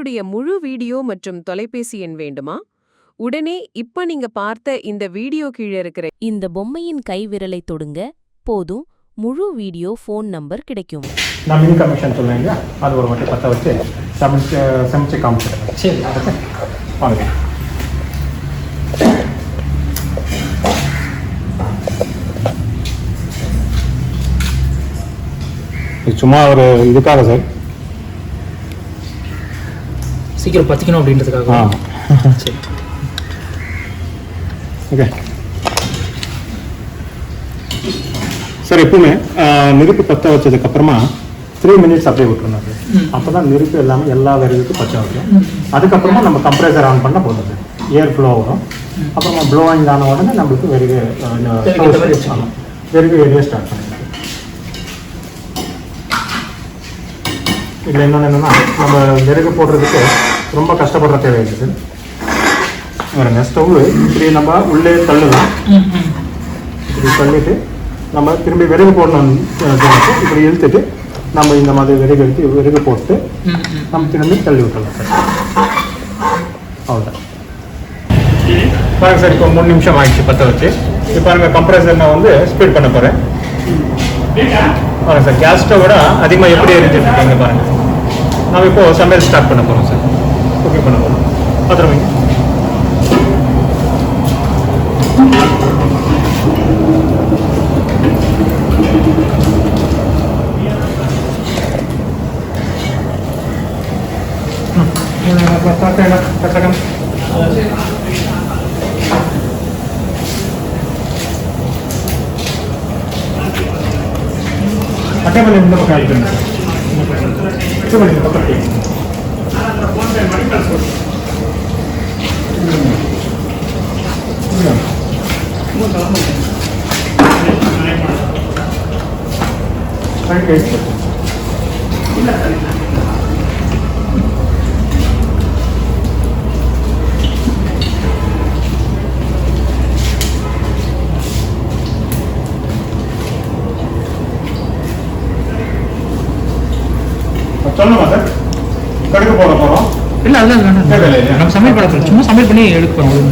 உங்களுடைய முழு வீடியோ மற்றும் தொலைபேசி எண் வேண்டுமா? உடனே இப்ப நீங்க பார்த்த இந்த வீடியோ கீழே இருக்கிற இந்த பொம்மையின் கைவிரலை தொடுங்க, போதும் முழு வீடியோ ஃபோன் நம்பர் கிடைக்கும். நான் மினி கமிஷன் சொல்லுவேங்க, அது ஒரு வாட்டி பற்ற வச்சு சமைச்சு காமிச்சிடுறேன். சரி, வாங்க. இது சும்மா ஒரு இதுக்காக சார், சீக்கிரம் பற்றிக்கணும் அப்படின்றதுக்காக. சரி, ஓகே சார். எப்பவுமே நெருப்பு பற்ற வச்சதுக்கப்புறமா 3 minutes அப்படியே விட்டுருணும் சார். அப்போ தான் நெருப்பு எல்லாமே எல்லா விறகுக்கும் பற்ற வைக்கும். அதுக்கப்புறமா நம்ம கம்ப்ரேசர் ஆன் பண்ண போதும் சார், ஏர் ஃப்ளோ வரும். அப்புறமா ப்ளோயிங் ஆன உடனே நம்மளுக்கு வெறுகு எரிய ஸ்டார்ட் பண்ணுங்க. இதில் இன்னொன்று என்னென்னா, நம்ம விறகு போடுறதுக்கு ரொம்ப கஷ்டப்படுற தேவையில்லை சார். பாருங்க, ஸ்டவ் இப்படி நம்ம உள்ளே தள்ளலாம். இப்படி தள்ளிட்டு நம்ம திரும்பி விறகு போடணும். இப்படி இழுத்துட்டு நம்ம இந்த மாதிரி விறகு போட்டு நம்ம திரும்பி தள்ளி விட்டுடலாம் சார். அவ்வளோதான். பாருங்க சார், இப்போ 3 நிமிஷம் ஆகிடுச்சு பற்ற வச்சு. இப்போ பாருங்க, கம்ப்ரஸர் நான் வந்து ஸ்பீட் பண்ண போகிறேன். பாருங்க சார், கேஸ் ஸ்டவோட அதிகமாக எப்படி எரிஞ்சிட்டு இருக்கீங்க பாருங்க. நம்ம இப்போ சமையல் ஸ்டார்ட் பண்ண போகிறோம் சார், குக்கிங் பண்ண போகிறோம். பார்த்துருவீங்க. அட்டை பண்ணி இந்த பக்கம் ஆகிட்டு சொல்லணுமா சார்? கடுகு போட போகிறோம். இல்லை, அதெல்லாம் வேண்டாம். நம்ம சமையல் பண்ண சும்மா சமையல் பண்ணி எடுக்க போகிறோம்.